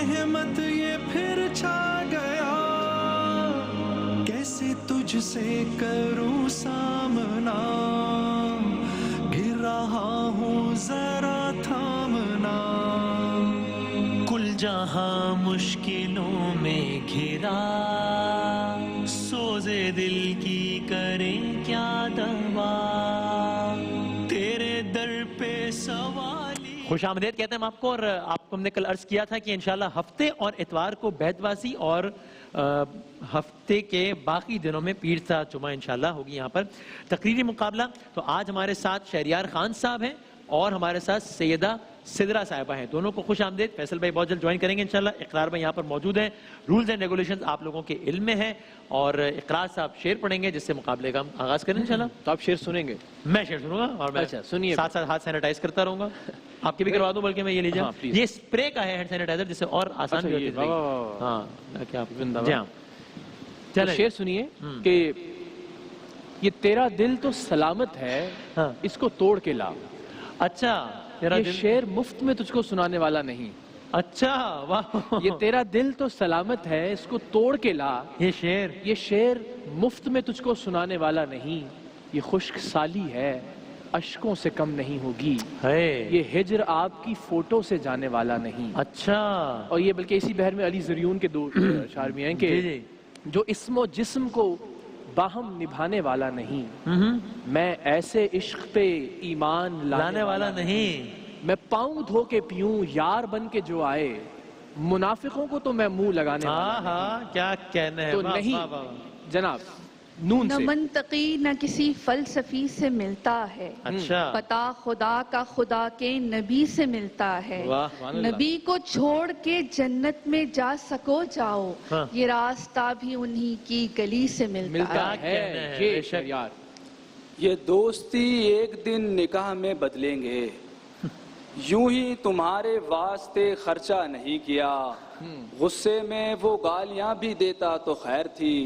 रहमत ये फिर छा गया, कैसे तुझसे करूं सामना, गिर रहा हूँ जरा थामना। कुल जहां मुश्किलों में घिरा, सोजे दिल की करें क्या दवा, तेरे दर पे सवाली। खुश आमदेद कहते हैं हम आपको, और आपको हमने कल अर्ज किया था कि इंशाल्लाह हफ्ते और इतवार को बैतवासी और हफ्ते के बाकी दिनों में पीर सा जुमा इंशाल्लाह होगी यहाँ पर तकरीरी मुकाबला। तो आज हमारे साथ शहरियार खान साहब हैं और हमारे साथ सैयदा सिदरा साहिबा हैं, दोनों को खुश आमदेद। फैसल भाई बहुत जल्द ज्वाइन करेंगे इंशाल्लाह। इकरार भाई यहाँ पर मौजूद हैं, रूल्स एंड रेगुलेशंस आप लोगों के इल्म में है, और इकरार साहब शेर पढ़ेंगे जिससे मुकाबले का हम आगाज करें इंशाल्लाह। तो आप शेर सुनेंगे? मैं शेर सुनूंगा और मैं अच्छा सुनिए, साथ साथ हाथ सैनिटाइज करता रहूंगा। आपके भी करवा दूं, बल्कि मैं ये लीजिए, हाँ, ये स्प्रे का है हैंड सैनिटाइजर, जिससे और आसान अच्छा, भी होती ये, है। वाह, हाँ क्या आप जिंदाबाद। जी हाँ तो चलें। शेर सुनिए कि ये तेरा दिल तो सलामत है, हाँ। इसको तोड़ के ला। अच्छा तेरा ये दिल, शेर मुफ्त में तुझको सुनाने वाला नहीं। अच्छा वाह, ये तेरा दिल तो सलामत है, इसको तोड़ के ला। ये शेर मुफ्त में तुझको सुनाने वाला नहीं। ये खुश्क साली है, अश्कों से कम नहीं होगी। है ये हिज्र आपकी फोटो से जाने वाला नहीं। अच्छा, और ये बल्कि इसी बहर में अली ज़रियून के दो अशार भी हैं जी कि जी जो इस्मो जिस्म को बाहम निभाने वाला नहीं, मैं ऐसे इश्क पे ईमान लाने वाला नहीं। मैं पाँव धो के पीऊं यार बन के जो आए, मुनाफिकों को तो मैं मुंह लगाने वाला हाँ हाँ क्या कहने हैं, तो वाह, नहीं वाह, वाह। जनाब। नून न से मंतकी न किसी फलसफी से मिलता है, अच्छा पता खुदा का खुदा के नबी से मिलता है। वाह, सुभान अल्लाह। नबी को छोड़ के जन्नत में जा सको जाओ, हाँ। ये रास्ता भी उन्हीं की गली से मिलता मिलता है। कहने हैं, है ये बेशक। यार। ये दोस्ती एक दिन निकाह में बदलेंगे, यूं ही तुम्हारे वास्ते खर्चा नहीं किया। गुस्से में वो गालियां भी देता तो खैर थी,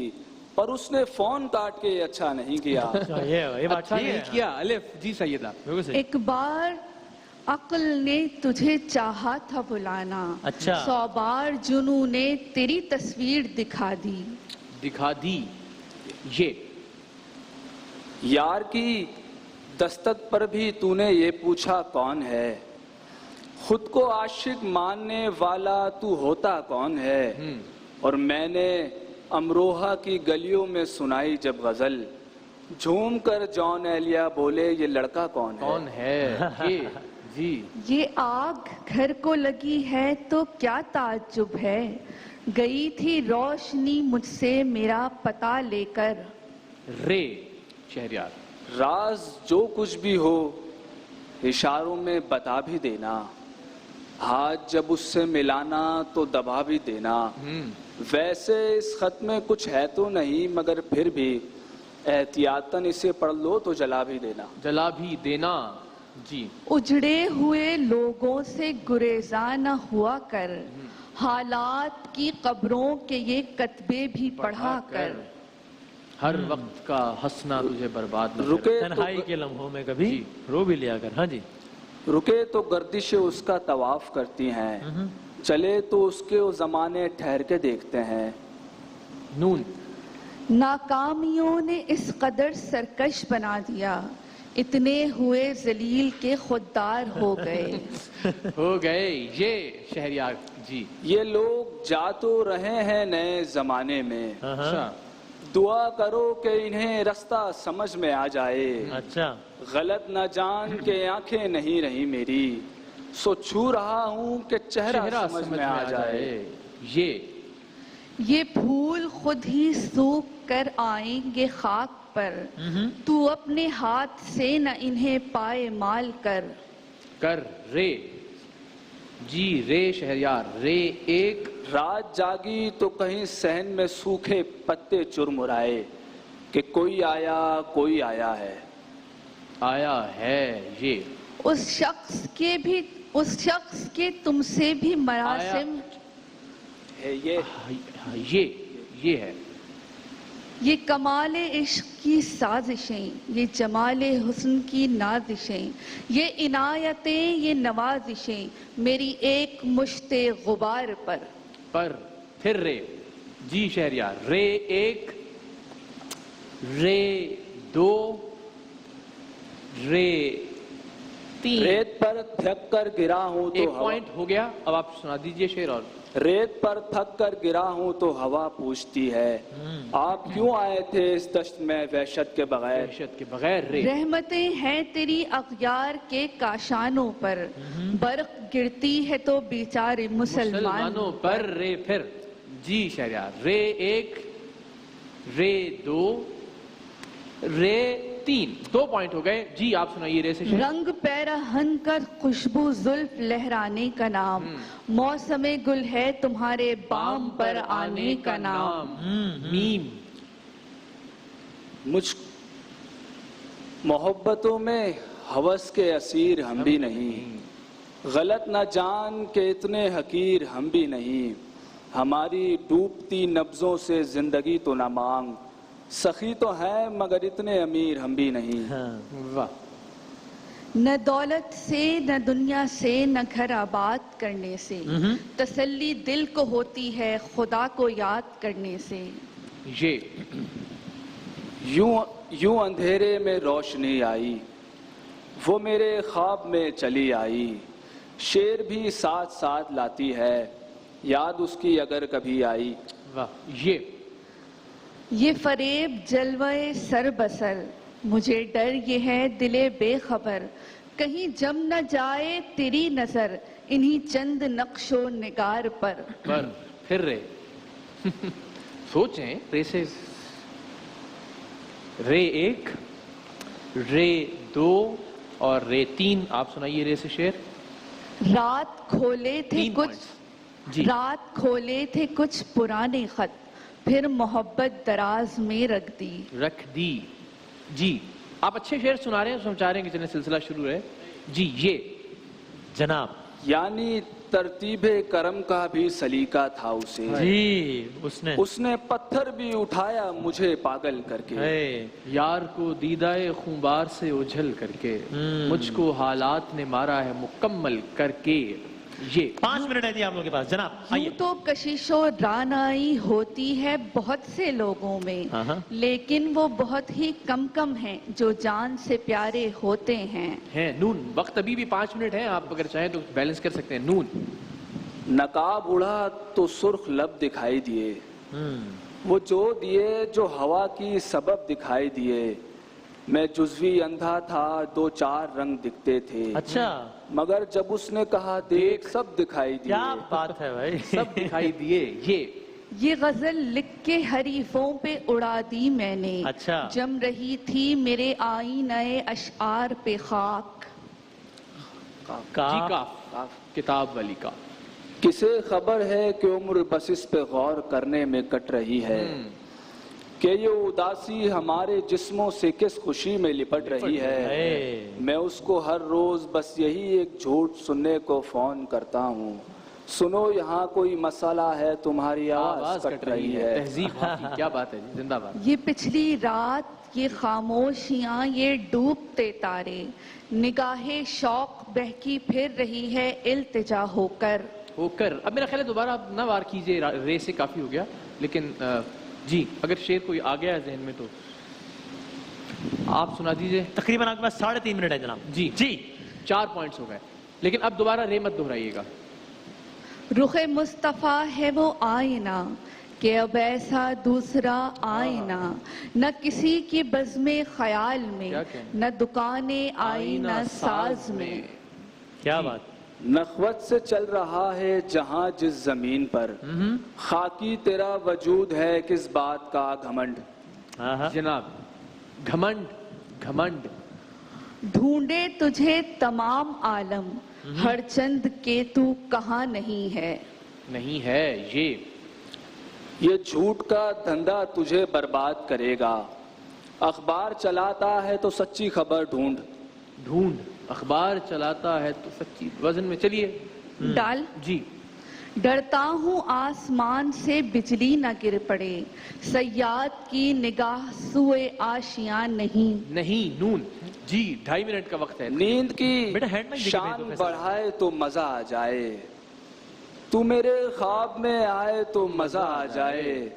पर उसने फोन काट के अच्छा नहीं किया। अच्छा, ये बात अच्छा ठीक नहीं है। किया अलिफ जी सैयदा। बिल्कुल सही। एक बार अक्ल ने तुझे चाहा था बुलाना, अच्छा। 100 बार जुनू ने तेरी तस्वीर दिखा दी। दिखा दी। ये यार की दस्तक पर भी तूने ये पूछा कौन है, खुद को आशिक मानने वाला तू होता कौन है। और मैंने अमरोहा की गलियों में सुनाई जब गजल, झूम कर जॉन एलिया बोले ये लड़का कौन है। कौन है ये जी। ये आग घर को लगी है तो क्या ताज्जुब है, गई थी रोशनी मुझसे मेरा पता लेकर। रे शहरियार। राज जो कुछ भी हो इशारों में बता भी देना, हाथ जब उससे मिलाना तो दबा भी देना। वैसे इस खत में कुछ है तो नहीं, मगर फिर भी एहतियातन इसे पढ़ लो तो जला भी देना। जला भी देना जी। उजड़े हुए लोगों से गुरेजा न हुआ कर, हालात की कब्रों के ये कतबे भी पढ़ा कर। हर वक्त का हंसना तुझे बर्बाद न करे। रुके तन्हाई तो के लम्हों में कभी जी। रो भी लिया कर। हाँ जी। रुके तो गर्दिशें उसका तवाफ करती हैं, चले तो उसके वो जमाने ठहर के देखते हैं। नून। नाकामियों ने इस कदर सरकश बना दिया, इतने हुए जलील के खुददार हो गए। हो गए ये शहरियार जी। ये लोग जा तो रहे हैं नए जमाने में, अच्छा। दुआ करो कि इन्हें रास्ता समझ में आ जाए। अच्छा गलत न जान के आंखें नहीं रही मेरी, सो छू रहा हूँ कि चेहरा समझ में आ जाए। ये फूल खुद ही सूख कर आएंगे खाक पर, तू अपने हाथ से न इन्हें पाए माल कर। कर रे जी। रे शहरियार। रे एक। रात जागी तो कहीं सहन में सूखे पत्ते चुरमुराए, कि कोई आया है। आया है ये। उस शख्स के तुमसे भी मरासिम। है ये है। یہ کمال عشق کی سازشیں، یہ جمال حسن کی نازشیں، یہ عنایتیں، یہ نوازشیں میری ایک مشت غبار پر. پھر رے. جی شہریار. رے ایک، رے دو، رے تین. ریت پر تھک کر گرا ہوں تو ایک ہوا، پوائنٹ ہو گیا. اب آپ سنا دیجئے شعر. اور ریت پر تھک کر گرا ہوں تو ہوا پوچھتی ہے آپ کیوں آئے تھے اس دشت میں وحشت کے بغیر. وحشت کے بغیر. رے. رحمتیں ہیں تیری اغیار کے کاشانوں پر، برق گرتی ہے تو بیچارے مسلمانوں پر. رے پھر. جی شہریار. رے ایک، رے دو، رے تین. 2 پوائنٹ ہو گئے. جی آپ سنائیے رے سے شعر. رنگ پیرہن کر خوشبو زلف لہرانے کا نام، موسم گل ہے تمہارے بام پر آنے کا نام. میم. مجھ محبتوں میں ہوس کے اسیر ہم بھی نہیں، غلط نہ جان کے اتنے حقیر ہم بھی نہیں، ہماری ڈوبتی نبضوں سے زندگی تو نہ مانگ، سخی تو ہیں مگر اتنے امیر ہم بھی نہیں. واہ. نہ دولت سے نہ دنیا سے نہ گھر آباد کرنے سے، تسلی دل کو ہوتی ہے خدا کو یاد کرنے سے. یہ یوں اندھیرے میں روشنی آئی، وہ میرے خواب میں چلی آئی، شیر بھی ساتھ ساتھ لاتی ہے یاد اس کی اگر کبھی آئی. واہ. یہ فریب جلوے سر بسر، مجھے ڈر یہ ہے دل بے خبر، کہیں جم نہ جائے تیری نظر انہی چند نقش و نگار پر. پھر رے. سوچیں. رے سے. رے ایک، رے دو اور رے تین. آپ سنائیے رے سے شعر. رات کھولے تھے 3 کچھ points. جی. رات کھولے تھے کچھ پرانے خط، پھر محبت دراز میں رکھ دی. جی آپ اچھے شعر سنا رہے ہیں. ہم چاہ رہے ہیں کہ چلیں سلسلہ شروع ہے. جی یہ جناب. یعنی ترتیب کرم کا بھی سلیقہ تھا اسے، جی اس نے پتھر بھی اٹھایا مجھے پاگل کر کے. یار کو دیدائے خونبار سے اجھل کر کے، مجھ کو حالات نے مارا ہے مکمل کر کے. یہ 5 منٹ ہے جی آپ لوگوں کے پاس. جناب آئیے. یوں تو کشش و رانائی ہوتی ہے بہت سے لوگوں میں، لیکن وہ بہت ہی کم ہیں جو جان سے پیارے ہوتے ہیں. نون. وقت ابھی بھی 5 منٹ ہے. آپ اگر چاہیں تو بیلنس کر سکتے ہیں. نون. نقاب اڑا تو سرخ لب دکھائی دیے، وہ جو دیے جو ہوا کی سبب دکھائی دیے، میں جزوی اندھا تھا 2-4 رنگ دکھتے تھے، اچھا مگر جب اس نے کہا دیکھ سب دکھائی دیے. کیا بات ہے بھائی. سب دکھائی دیے. یہ غزل لکھ کے حریفوں پہ اڑا دی میں نے، اچھا. جم رہی تھی میرے آئینہ اشعار پہ خاک. جی کاف. کتاب والی کا. کسے خبر ہے کہ عمر بس اس پہ غور کرنے میں کٹ رہی ہے، کہ یہ اداسی ہمارے جسموں سے کس خوشی میں لپٹ رہی ہے. میں اس کو ہر روز بس یہی ایک جھوٹ سننے کو فون کرتا ہوں، سنو یہاں کوئی مسئلہ ہے تمہاری آواز کٹ رہی ہے. تہذیب. کیا بات ہے جی. زندہ باد. یہ پچھلی رات، یہ خاموشیاں، یہ ڈوبتے تارے، نگاہ شوق بہکی پھر رہی ہے التجا ہو کر. اب میرا خیال ہے دوبارہ آپ نہ وار کیجئے. رے سے کافی ہو گیا. لیکن جی اگر شعر کوئی آ گیا ہے ذہن میں تو آپ سنا دیجئے. تقریباً آپ کے پاس 3.5 منٹ ہے جناب. جی 4 پوائنٹس ہو گئے. لیکن اب دوبارہ رے مت دہرائیے گا. رخ مصطفیٰ ہے وہ آئینہ کہ اب ایسا دوسرا آئینہ، نہ کسی کی بزم خیال میں، نہ دکان آئینہ ساز میں. کیا بات. نخوت سے چل رہا ہے جہاں جس زمین پر، خاکی تیرا وجود ہے کس بات کا گھمنڈ. جناب. گھمنڈ. ڈھونڈے تجھے تمام عالم، ہر چند کے تو کہاں نہیں ہے. نہیں ہے. یہ جھوٹ کا دھندا تجھے برباد کرے گا، اخبار چلاتا ہے تو سچی خبر ڈھونڈ. اخبار چلاتا ہے تو سچی. وزن میں چلیے. ڈال. جی. डरता हूँ आसमान से बिजली न गिर पड़े, सयाद की निगाह सुए आशियां नहीं। नहीं, नून। जी, 2.5 मिनट का वक्त है। नींद की बेटा हेडलाइन देखिए शान प्रोफेसर। बढ़ाए तो मजा आ जाए, तू मेरे ख्वाब में आए तो मजा आ जाए,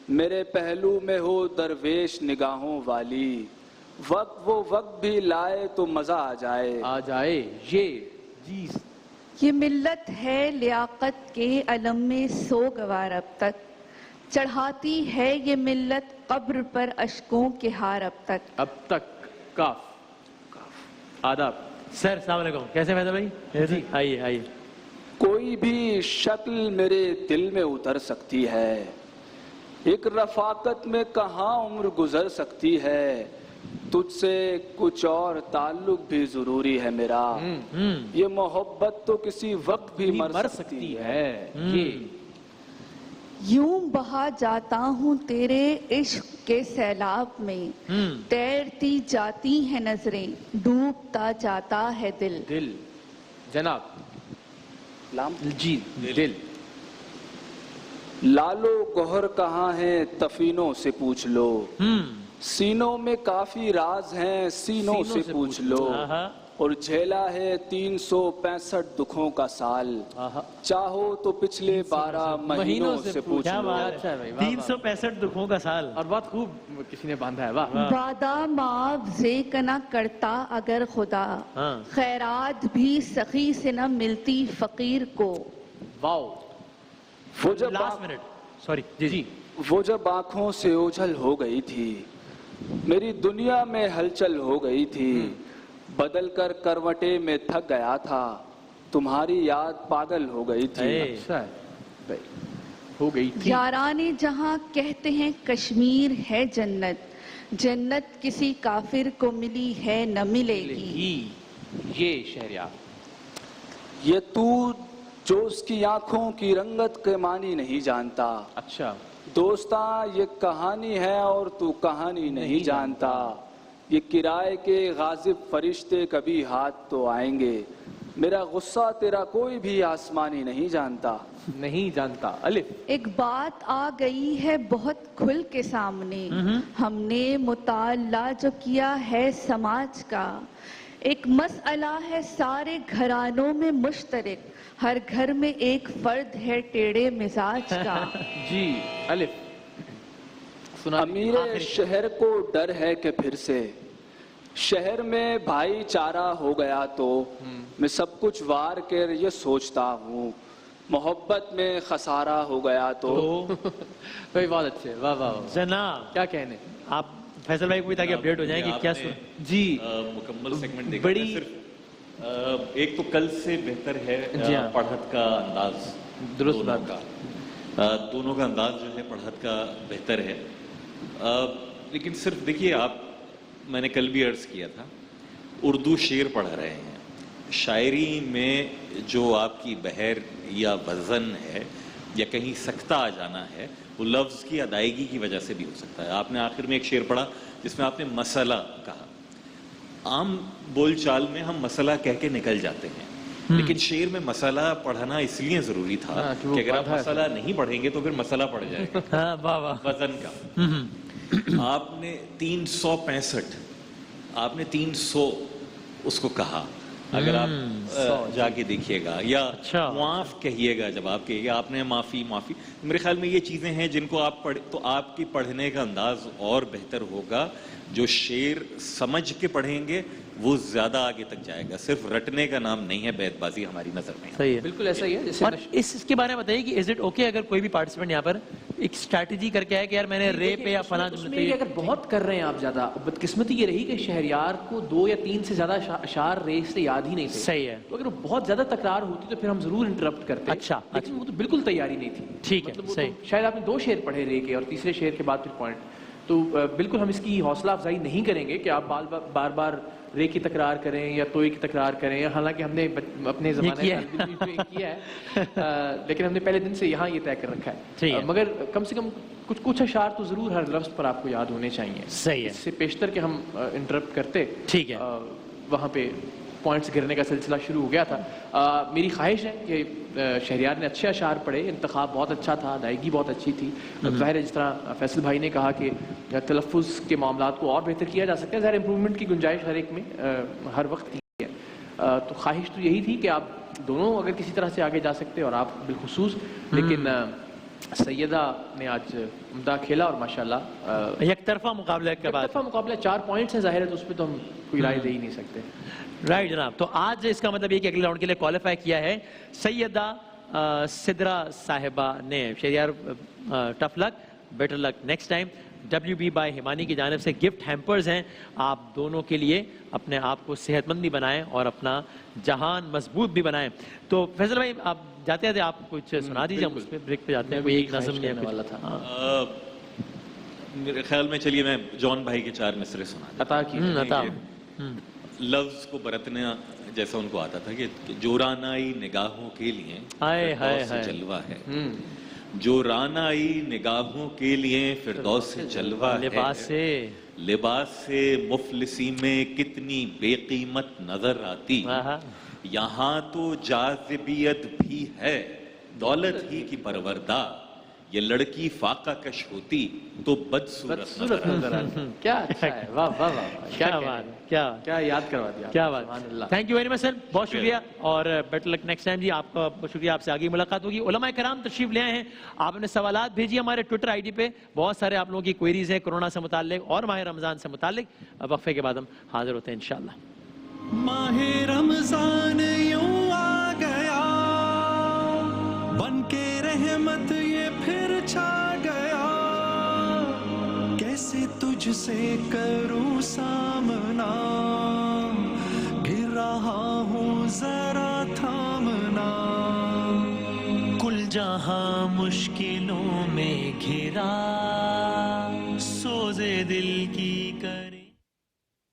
मेरे पहलू में हो दरवेश निगाहों वाली, वक्त वो वक्त भी लाए तो मजा आ जाए। आ जाए, ये जी ये मिल्लत है लियाकत के अलम में सो गवार अब तक, चढ़ाती है ये मिल्लत कब्र पर अशकों के हार अब तक। अब तक काफ। आदाब। सर अस्सलाम वालेकुम, कैसे फैसल भाई? जी आइए आइए। कोई भी शक्ल मेरे दिल में उतर सकती है, एक रफाकत में कहाँ उम्र गुजर सकती है, तुझसे कुछ और ताल्लुक भी जरूरी है मेरा, ये मोहब्बत तो किसी वक्त भी मर सकती है। ये यूं बहा जाता हूँ तेरे इश्क के सैलाब में, तैरती जाती हैं नजरें, डूबता जाता है दिल। दिल। जनाब। लाम जी, दिल। लालो गोहर कहाँ है तफीनों से पूछ लो, सीनों में काफी राज हैं सीनों से पूछ लो, आहा। और झेला है 365 दुखों का साल, चाहो तो पिछले 12 महीनों से पूछ क्या लो। बात अच्छा है भाई, वाह, 365 दुखों का साल। और बहुत खूब किसी ने बांधा है, वाह। वादा मुआवजे का न करता अगर खुदा, हाँ। खैरात भी सखी से न मिलती फकीर को। वाओ। वो जब लास्ट मिनट, सॉरी जी जी। वो जब आंखों से ओझल हो गई थी, मेरी दुनिया में हलचल हो गई थी, बदल कर करवटे में थक गया था, तुम्हारी याद पागल हो गई थी। अच्छा है भाई, हो गई थी। याराने जहाँ कहते हैं कश्मीर है जन्नत, जन्नत किसी काफिर को मिली है न मिलेगी। ये शहरियार। ये तू जो उसकी आंखों की रंगत के मानी नहीं जानता, अच्छा। दोस्ता ये कहानी है और तू कहानी नहीं जानता, ये किराए के गाजिब फरिश्ते कभी हाथ तो आएंगे, मेरा गुस्सा तेरा कोई भी आसमानी नहीं जानता। नहीं जानता। अलिफ। एक बात आ गई है बहुत खुल के सामने, हमने मुताला जो किया है समाज का, एक मसला है सारे घरानों में मुश्तरक, हर घर में एक फर्द है टेढ़े मिजाज का। जी, अलिफ। सुना अमीर शहर को डर है कि फिर से शहर में भाईचारा हो गया तो, मैं सब कुछ वार कर ये सोचता हूँ, मोहब्बत में खसारा हो गया तो। भाई बहुत अच्छे, वाह वाह वाह। जनाब क्या कहने। आप फैसल भाई को भी ताकि अपडेट हो जाए कि क्या जी मुकम्मल सेगमेंट देखा बड़ी- है सिर्फ एक तो कल से बेहतर है जी हाँ। पढ़त का अंदाज, दुरुस्त दोनों बात। का दोनों का अंदाज जो है पढ़त का बेहतर है। लेकिन सिर्फ देखिए आप, मैंने कल भी अर्ज किया था, उर्दू शेर पढ़ रहे हैं, शायरी में जो आपकी बहर या वज़न है या कहीं सकता आ जाना है, वो लफ्ज़ की अदायगी की वजह से भी हो सकता है। आपने आखिर में एक शेर पढ़ा जिसमें आपने मसला कहा। आम बोलचाल में हम मसला कह के निकल जाते हैं, लेकिन शेर में मसला पढ़ना इसलिए जरूरी था हाँ, कि वो कि अगर आप बाधा है। मसला नहीं पढ़ेंगे तो फिर मसला पड़ जाएगा हाँ वाह वाह। वजन का। आपने 365, आपने 300 उसको कहा, अगर आप जाके देखिएगा या अच्छा। माफ कहिएगा, जब आप कहिएगा आपने माफी माफी, मेरे ख्याल में ये चीजें हैं जिनको आप पढ़ तो आपकी पढ़ने का अंदाज और बेहतर होगा। जो शेर समझ के पढ़ेंगे वो ज्यादा आगे तक जाएगा, सिर्फ रटने का नाम नहीं है बैतबाजी हमारी नजर में। सही है। बिल्कुल ऐसा ही है जैसे और इसके बारे में बताइए कि इज इट ओके अगर कोई भी पार्टिसिपेंट यहाँ पर एक स्ट्रैटेजी करके आए कि यार मैंने रे पे या फला उसमें ये अगर बहुत कर रहे हैं आप ज्यादा, बदकिस्मती ये रही कि शहरियार को 2 या 3 से ज्यादा अशार रे से याद ही नहीं थे। सही है। तो अगर वो बहुत ज्यादा तकरार होती तो फिर हम जरूर इंटरप्ट करते। अच्छा, लेकिन वो तो बिल्कुल तैयारी नहीं थी। ठीक है, मतलब वो सही। तो शायद आपने 2 शेर पढ़े रे के और तीसरे शेर के बाद फिर पॉइंट, तो बिल्कुल हम इसकी हौसला अफजाई नहीं करेंगे कि आप बार बार रे की तकरार करें या तोय की तकरार करें। हालांकि हमने अपने जमाने किया में किया है, लेकिन हमने पहले दिन से यहाँ ये तय कर रखा ठीक है। है। मगर कम से कम कुछ अशार तो जरूर हर लफ्ज पर आपको याद होने चाहिए। सही है। इससे पेशतर के हम इंटरप्ट करते, ठीक है। वहाँ पे پوائنٹس گرنے کا سلسلہ شروع ہو گیا تھا. میری خواہش ہے کہ شہریار نے اچھے اشعار پڑھے, انتخاب بہت اچھا تھا, ادائیگی بہت اچھی تھی. ظاہر ہے جس طرح فیصل بھائی نے کہا کہ تلفظ کے معاملات کو اور بہتر کیا جا سکتا ہے, ظاہر امپروومنٹ کی گنجائش ہر ایک میں ہر وقت تھی ہے. تو خواہش تو یہی تھی کہ آپ دونوں اگر کسی طرح سے آگے جا سکتے, اور آپ بالخصوص, لیکن سیدہ نے آج عمدہ کھیلا اور ماشاءاللہ یک طرفہ مقابلے کے بعد مقابلہ 4 پوائنٹس ہیں, ظاہر ہے تو اس پہ تو ہم کوئی رائے دے ہی نہیں سکتے. رائٹ جناب. تو آج اس کا مطلب یہ کہ اگلے راؤنڈ کے لیے کوالیفائی کیا ہے سیدہ سدرا صاحبہ نے. Shehryar tough luck, better luck next time. WB by Himani کی جانب سے گفٹ ہیمپرز ہیں, آپ دونوں کے لیے. اپنے آپ کو صحت مند بھی بنائیں اور اپنا جہان مضبوط بھی بنائیں. تو فیصل بھائی آپ جاتے ہیں, آپ کچھ سنا دیجیے, ہم اس پہ بریک پہ جاتے ہیں. کوئی ایک نظم یا والا تھا میرے خیال میں. چلیے میں جان بھائی کے 4 مصرے سنا عطا کی. لفظ کو برتنا جیسا ان کو آتا تھا کہ جو رانائی نگاہوں کے لیے ہائے سے جلوہ ہے, جو رانائی نگاہوں کے لیے فردوس سے جلوہ ہے, لباس سے مفلسی میں کتنی بے قیمت نظر آتی, یہاں تو جاذبیت بھی ہے دولت ہی کی پروردہ, یہ لڑکی فاقہ کش ہوتی تو بدصورت نظر آتی. کیا اچھا ہے, واہ واہ واہ, کیا بات, کیا یاد کروا دیا, کیا بات. تھینک یو ویری مچ سر, بہت شکریہ اور بیٹر لک نیکسٹ ٹائم. جی آپ کا شکریہ, آپ سے آگے ملاقات ہوگی. علماء کرام تشریف لے آئے ہیں, آپ نے سوالات بھیجی ہمارے ٹویٹر آئی ڈی پہ, بہت سارے آپ لوگوں کی کوئریز ہیں کورونا سے متعلق اور ماہ رمضان سے متعلق. وقفے کے بعد ہم حاضر ہوتے ہیں انشاءاللہ. ماہ رمضان یوں آ گیا, بن کے رحمت یہ پھر چھا گیا, کیسے تجھ سے کروں سامنا, گر رہا ہوں ذرا تھامنا, کل جہاں مشکلوں میں گھرا, سوزے دل کی